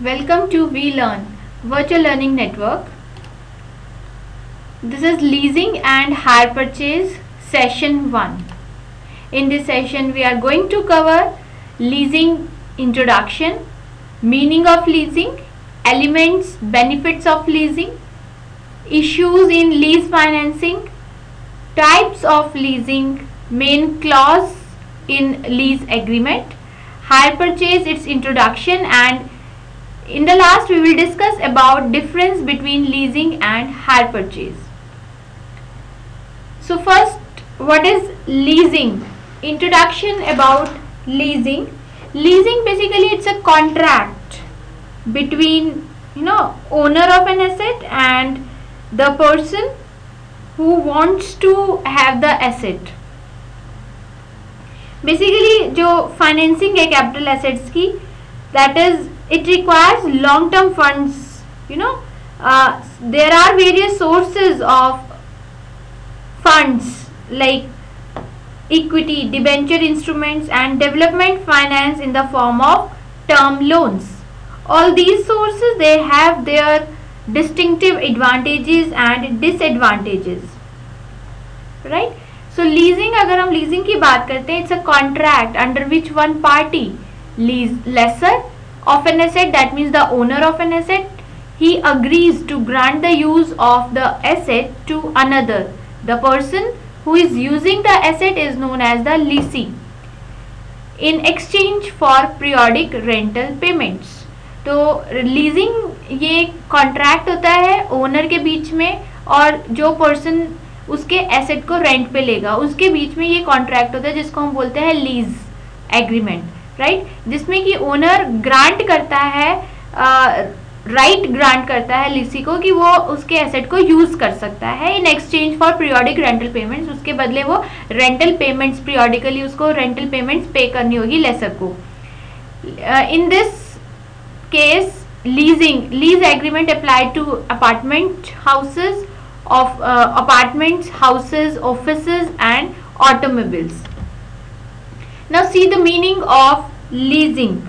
Welcome to VLearn Virtual Learning Network. This is leasing and hire purchase session 1. In this session we are going to cover leasing introduction, meaning of leasing, elements, benefits of leasing, issues in lease financing, types of leasing, main clause in lease agreement, hire purchase, its introduction, and in the last we will discuss about difference between leasing and hire purchase. So first, what is leasing? Introduction about leasing. Leasing basically it's a contract between owner of an asset and the person who wants to have the asset. Basically जो financing है capital assets की, that is it requires long term funds. There are various sources of funds like equity, debenture instruments and development finance in the form of term loans. All these sources, they have their distinctive advantages and disadvantages, right? So leasing, अगर हम leasing की बात करते हैं, it's a contract under which one party, lessor of an asset, that means the owner of an asset, he agrees to grant the use of the asset to another. The person who is using the asset is known as the lessee in exchange for periodic rental payments. तो leasing ये contract होता है owner के बीच में और जो person उसके asset को रेंट पे लेगा उसके बीच में ये कॉन्ट्रैक्ट होता है जिसको हम बोलते हैं लीज एग्रीमेंट, राइट? जिसमें कि ओनर ग्रांट करता है, राइट ग्रांट करता है लिसी को कि वो उसके एसेट को यूज कर सकता है in exchange for periodic rental payments. उसके बदले वो रेंटल पेमेंट्स पीरियोडिकली उसको रेंटल पेमेंट्स पे करनी होगी लेसर को. In this case lease agreement applied to apartments, houses, offices and automobiles. Now see the meaning of leasing.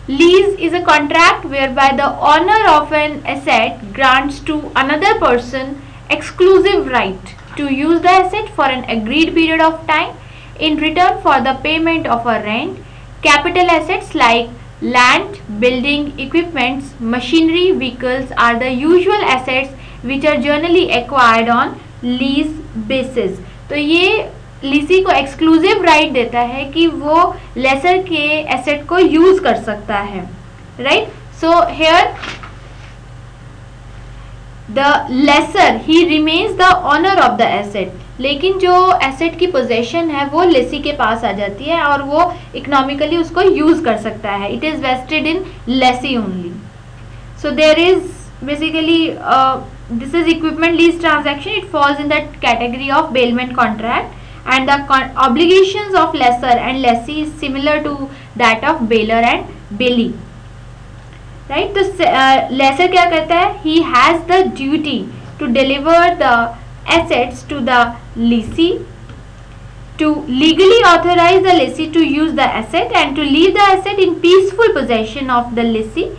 Lease is a contract whereby the owner of an asset grants to another person exclusive right to use the asset for an agreed period of time in return for the payment of a rent. Capital assets like land, building, equipments, machinery, vehicles are the usual assets which are generally acquired on lease basis. तो ये लीसी को exclusive right देता है कि वो laser के asset को use कर सकता है, right? So here the lessor he remains the owner of the asset, लेकिन जो एसेट की पोजेशन है वो लेसी के पास आ जाती है और वो इकोनॉमिकली उसको यूज कर सकता है. It is vested in lessee only. So there is basically this is equipment lease transaction. It falls in that category of bailment contract and the obligations of lessor and lessee is similar to that of bailor and bailee, right? तो lessor क्या करता है? He has the duty to deliver the assets to the lessee, to legally authorize the lessee to use the asset and to leave the asset in peaceful possession of the lessee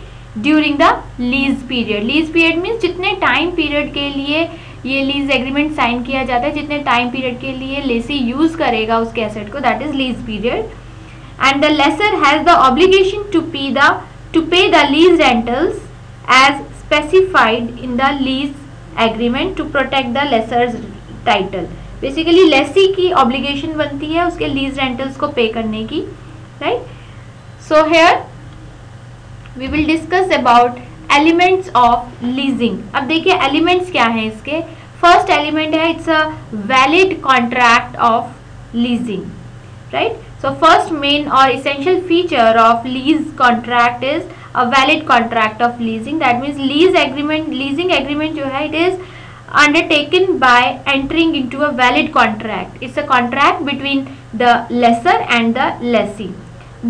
during the lease period. Lease period means जितने time period के लिए ये lease agreement sign किया जाता है, जितने time period के लिए लेसी यूज करेगा उसके एसेट को, that is lease period. And the lessor has the obligation to pay the lease rentals as specified in the lease agreement to protect the lessor's title. Basically lessee की obligation बनती है उसके lease rentals को पे करने की, right? So here we will discuss about elements of leasing. अब देखिए elements क्या हैं इसके. First element है it's a valid contract of leasing, right? So first main or essential feature of lease contract is a valid contract of leasing. That means leasing agreement जो है it is undertaken by entering into a valid contract. It's a contract between the lessor and the lessee.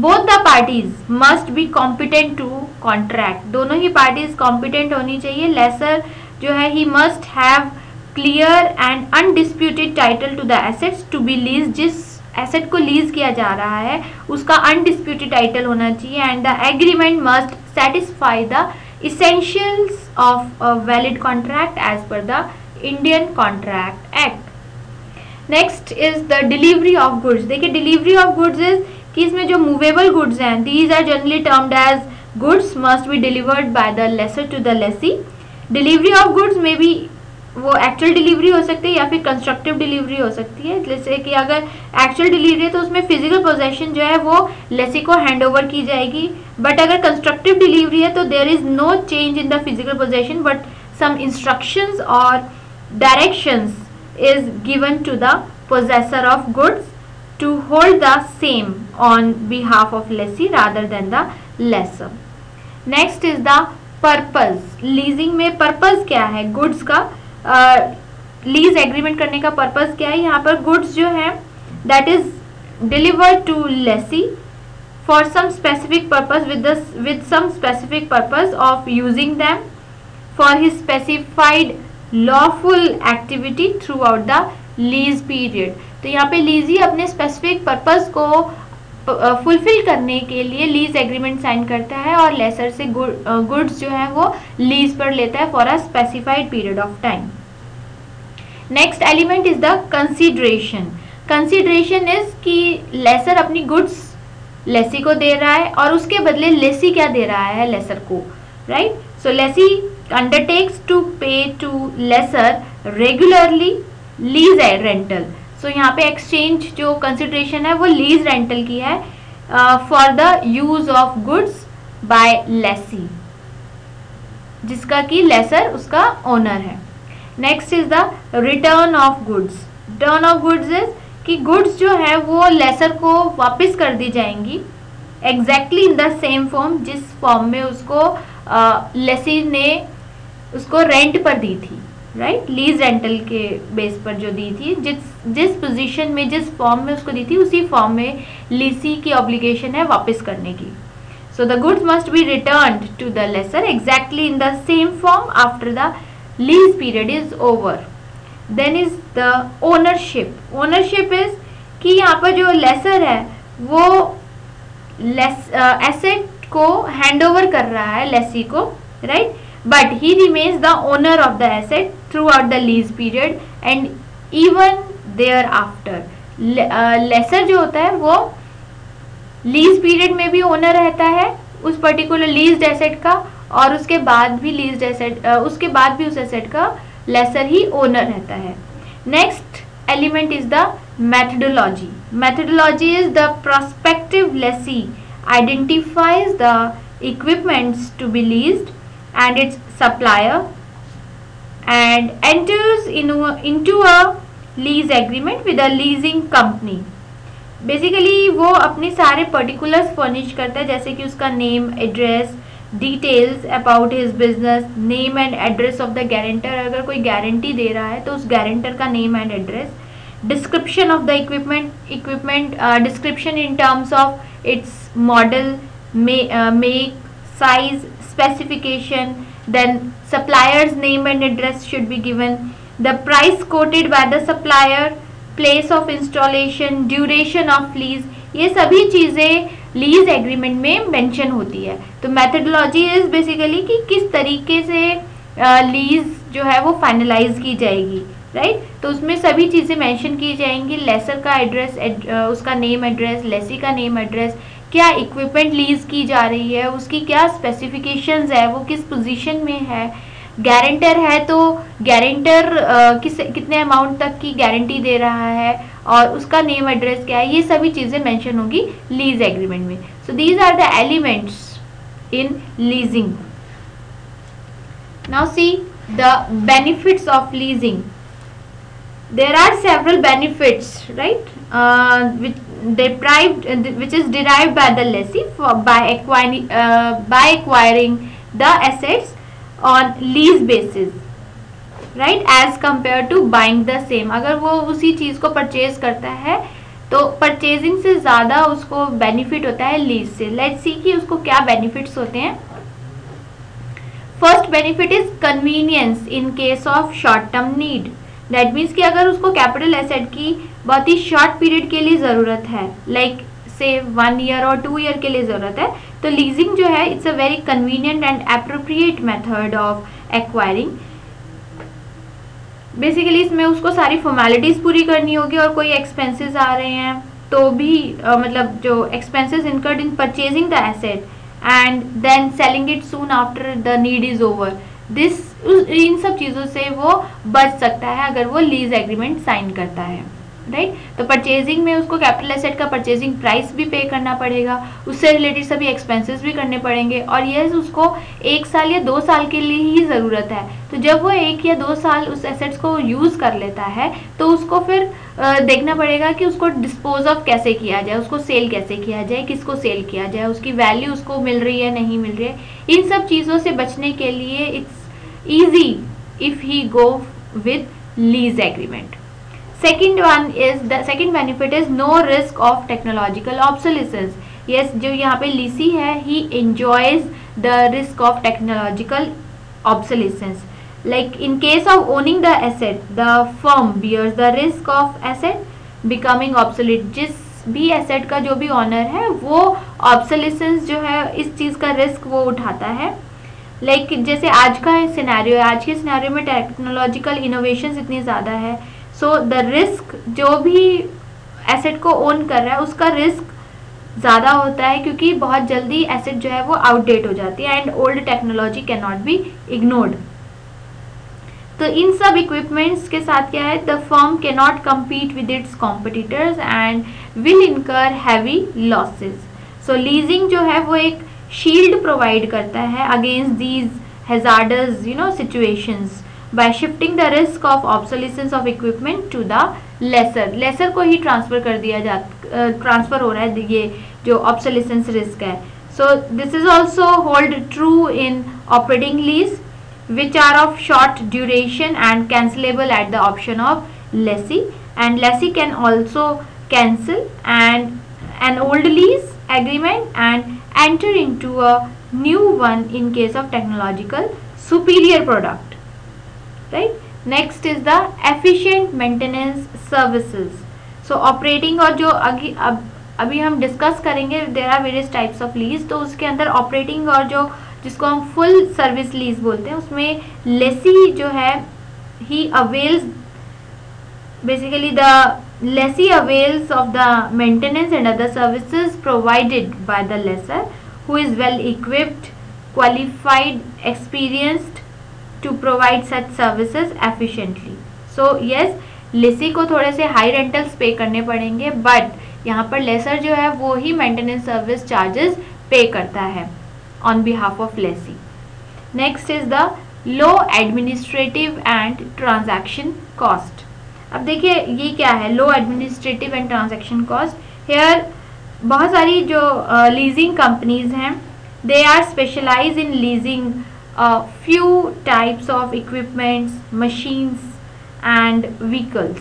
Both the parties must be competent to contract. दोनों ही parties competent होनी चाहिए. Lessor जो है he must have clear and undisputed title to the assets to be leased, जिस asset को lease किया जा रहा है उसका अनडिस्प्यूटेड टाइटल होना चाहिए and the agreement must satisfy the essentials of a valid contract as per the Indian Contract Act. Next is the delivery of goods. देखिए delivery of goods is कि इसमें जो movable goods हैं these are generally termed as goods must be delivered by the lessor to the lessee. Delivery of goods may be वो actual delivery हो सकती है या फिर कंस्ट्रक्टिव डिलीवरी हो सकती है. जैसे कि अगर एक्चुअल डिलीवरी है तो उसमें फिजिकल पोजेशन जो है वो लेसी को हैंड ओवर की जाएगी. बट अगर कंस्ट्रक्टिव डिलीवरी है तो there is no change in the physical possession but some instructions और directions is given to the possessor of goods to hold the same on behalf of lessee rather than the lessor. Next is the purpose. Leasing में purpose क्या है goods का? Lease agreement करने का purpose क्या है? यहाँ पर गुड्स जो है that is delivered to lessee for some specific purpose with some specific purpose of using them for his specified lawful activity throughout the lease period. तो यहाँ पे लीजी अपने स्पेसिफिक पर्पस को फुलफिल करने के लिए लीज एग्रीमेंट साइन करता है और लेसर से गुड्स जो है वो लीज पर लेता है for a specified period of time. Next element is the consideration. Consideration is कि लेसर अपनी गुड्स लेसी को दे रहा है और उसके बदले लेसी क्या दे रहा है लेसर को, right? So lessee undertakes to pay to lessor regularly lease rental. So यहाँ पे एक्सचेंज जो कंसिडरेशन है वो लीज रेंटल की है for the use of goods by lessee जिसका कि लेसर उसका ओनर है. Next is the return of goods. Return of goods is कि गुड्स जो है वो लेसर को वापस कर दी जाएंगी exactly in the same form जिस फॉर्म में उसको लेसी ने उसको रेंट पर दी थी, राइट? लीज रेंटल के बेस पर जो दी थी, जिस पोजीशन में जिस फॉर्म में उसको दी थी उसी फॉर्म में लीसी की ऑब्लिगेशन है वापस करने की. So the goods must be returned to the lessor exactly in the same form after the lease period is over. Then is the ownership. Ownership is कि यहाँ पर जो लेसर है वो एसेट को हैंड ओवर कर रहा है लेसी को, right? But he remains the owner of the asset throughout the lease period and even thereafter. Lessor जो होता है वो लीज पीरियड में भी ओनर रहता है उस पर्टिकुलर लीज्ड एसेट का और उसके बाद भी लीज्ड एसेट उसके बाद भी उस एसेट का लेसर ही ओनर रहता है. Next element is the methodology. Methodology is the prospective lessee identifies the equipments to be leased and its supplier and enters into a lease agreement with a leasing company. Basically वो अपने सारे particulars furnish करता है जैसे कि उसका name, address, details about his business, name and address of the guarantor. अगर कोई गारंटी दे रहा है तो उस गारंटर का name and address, description of the equipment description in terms of its model, make, size, specification, then supplier's name and address should be given, the price quoted by the supplier, place of installation, duration of lease. ये सभी चीज़ें lease agreement में mention होती है. तो methodology is basically कि किस तरीके से लीज जो है वो फाइनलाइज की जाएगी, राइट? तो उसमें सभी चीज़ें मेंशन की जाएंगी. लेसर का एड्रेस, उसका नेम एड्रेस, लेसी का नेम एड्रेस, क्या इक्विपमेंट लीज की जा रही है, उसकी क्या स्पेसिफिकेशंस है, वो किस पोजीशन में है, गारंटर है तो गारंटर कितने अमाउंट तक की गारंटी दे रहा है और उसका नेम एड्रेस क्या है, ये सभी चीज़ें मेंशन होंगी लीज एग्रीमेंट में. So these are the elements in leasing. Now see the benefits of leasing. There are several benefits, right, which is derived by the lessee by acquiring the assets on lease basis, right, as compared to buying the same. अगर वो उसी चीज़ को purchase करता है तो purchasing से ज़्यादा उसको बेनिफिट होता है लीज से. लेट्स सी कि उसको क्या बेनिफिट्स होते हैं. First benefit is convenience in case of short term need. That means कि अगर उसको कैपिटल एसेट की बहुत ही शॉर्ट पीरियड के लिए ज़रूरत है, लाइक से 1 ईयर और 2 ईयर के लिए ज़रूरत है, तो लीजिंग जो है it's a very convenient and appropriate method of acquiring. Basically इसमें उसको सारी फॉर्मेलिटीज़ पूरी करनी होगी और कोई एक्सपेंसेस आ रहे हैं तो भी मतलब जो expenses incurred in purchasing the asset and then selling it soon after the need is over, this इन सब चीज़ों से वो बच सकता है अगर वो लीज एग्रीमेंट साइन करता है, राइट। तो परचेजिंग में उसको कैपिटल एसेट का परचेजिंग प्राइस भी पे करना पड़ेगा, उससे रिलेटेड सभी एक्सपेंसेस भी करने पड़ेंगे, और ये उसको 1 साल या 2 साल के लिए ही ज़रूरत है। तो जब वो 1 या 2 साल उस एसेट्स को यूज़ कर लेता है तो उसको फिर देखना पड़ेगा कि उसको डिस्पोज ऑफ कैसे किया जाए, उसको सेल कैसे किया जाए, किसको सेल किया जाए, उसकी वैल्यू उसको मिल रही है नहीं मिल रही है। इन सब चीज़ों से बचने के लिए it's easy if he go with lease agreement. Second one is the second benefit is no risk of technological obsolescence. Yes, जो यहाँ पे लीसी है he enjoys the risk of technological obsolescence. Like in case of owning the asset, the firm bears the risk of asset becoming obsolete. जिस भी asset का जो भी owner है वो obsolescence जो है इस चीज़ का risk वो उठाता है। लाइक जैसे आज का सिनेरियो है, आज के सिनेरियो में टेक्नोलॉजिकल इनोवेशंस इतनी ज़्यादा है, सो द रिस्क जो भी एसेट को ओन कर रहा है उसका रिस्क ज़्यादा होता है क्योंकि बहुत जल्दी एसेट जो है वो आउटडेट हो जाती है and old technology can not be ignored. तो इन सब इक्विपमेंट्स के साथ क्या है, the firm can not compete with its competitors and will इनकर हैवी लॉसेस। सो लीजिंग जो है वो एक शील्ड प्रोवाइड करता है against these hazards situations by shifting the risk of obsolescence of equipment to the lesser को ही ट्रांसफर हो रहा है ये जो obsolescence risk है। So this is also hold true in operating lease which are of short duration and cancelable at the option of lessee, and lessee can also cancel an old lease agreement and enter into a new one in case of technological superior product, right? Next is the efficient maintenance services. So operating और जो अभी हम discuss करेंगे there are various types of lease, तो उसके अंदर operating और जो जिसको हम फुल सर्विस लीज बोलते हैं उसमें लेसी जो है he avails basically the lessee avails of the maintenance and other services provided by the lessor who is well equipped, qualified, experienced to provide such services efficiently. So yes, Lesi को थोड़े से high rentals पे करने पड़ेंगे, but यहाँ पर laser जो है वो ही मेंटेनेंस सर्विस चार्जेस पे करता है on behalf of lessee. Next is the low administrative and transaction cost. अब देखिए ये क्या है low administrative and transaction cost. Here बहुत सारी जो लीजिंग कंपनीज हैं they are specialise in leasing few types of equipments, machines and vehicles,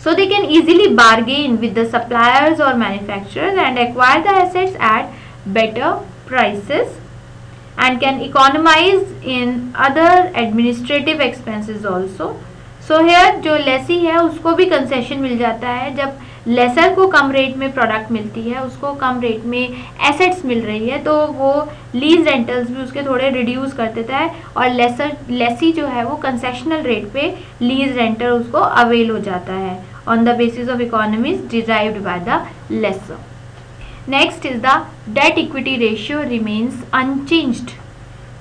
so they can easily bargain with the suppliers or manufacturers and acquire the assets at better prices and can economize in other administrative expenses also. So here जो लेसी है उसको भी concession मिल जाता है, जब laser को कम rate में product मिलती है, उसको कम रेट में एसेट्स मिल रही है, तो वो लीज रेंटल्स भी उसके थोड़े रिड्यूस कर देता है और लेसी जो है वो कंसेशनल रेट पे लीज रेंटल उसको अवेल हो जाता है on the basis of economies derived by the lessor. Next is the debt equity ratio remains unchanged.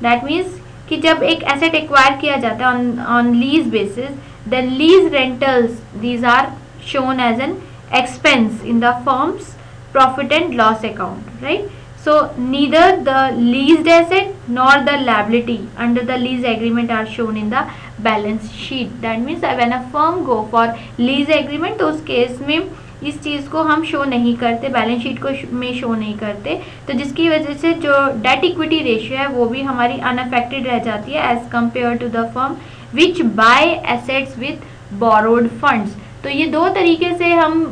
That means कि जब एक एसेट एक्वायर किया जाता है on lease basis, then lease rentals these are shown as an expense in the firm's profit and loss account, right? So neither the leased asset nor the liability under the lease agreement are shown in the balance sheet. That means when a firm go for lease agreement तो उस case में इस चीज़ को हम show नहीं करते, balance sheet को में शो नहीं करते, तो जिसकी वजह से जो डेट इक्विटी रेशियो है वो भी हमारी अनअफेक्टेड रह जाती है as compared to the firm which buy assets with borrowed funds. तो ये दो तरीके से हम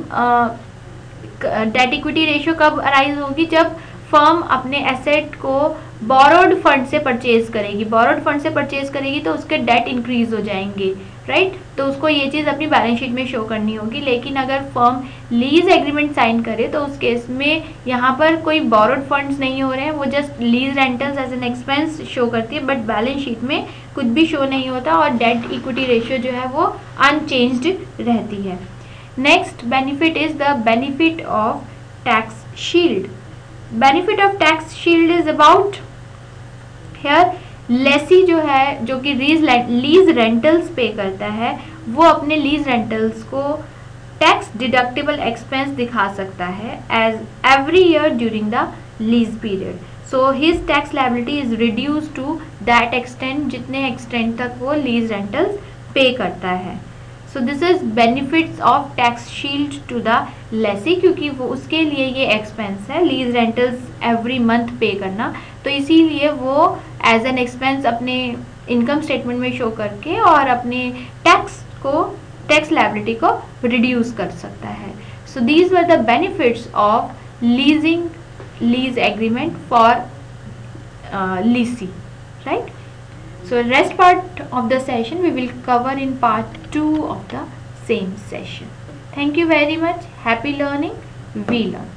डेट इक्विटी रेशियो कब अराइज होगी, जब फर्म अपने एसेट को बोरोड फंड से परचेज करेगी। बोरोड फंड से परचेज करेगी तो उसके डेट इंक्रीज हो जाएंगे, राइट, तो उसको ये चीज़ अपनी बैलेंस शीट में शो करनी होगी। लेकिन अगर फर्म लीज एग्रीमेंट साइन करे तो उस केस में यहाँ पर कोई बोरोड फंड्स नहीं हो रहे हैं, वो just lease rentals as an expense show करती है, बट बैलेंस शीट में कुछ भी शो नहीं होता और डेट इक्विटी रेशियो जो है वो अनचेंज्ड रहती है। Next benefit is the benefit of tax shield. Benefit of tax shield is about here lessee जो है, जो कि लीज रेंटल्स पे करता है, वो अपने लीज रेंटल्स को टैक्स डिडक्टेबल एक्सपेंस दिखा सकता है as every year during the lease period. So his tax liability is reduce to that extent, जितने एक्सटेंट तक वो लीज रेंटल्स पे करता है। So this is benefits of tax shield to the lessee, क्योंकि वो उसके लिए ये एक्सपेंस है लीज रेंटल्स एवरी मंथ पे करना, तो इसीलिए वो एज एन एक्सपेंस अपने इनकम स्टेटमेंट में शो करके और अपने टैक्स लायबिलिटी को रिड्यूस कर सकता है। So these were the benefits of leasing lease agreement for leasing, right? So rest part of the session we will cover in part 2 of the same session. Thank you very much. Happy learning. We learn.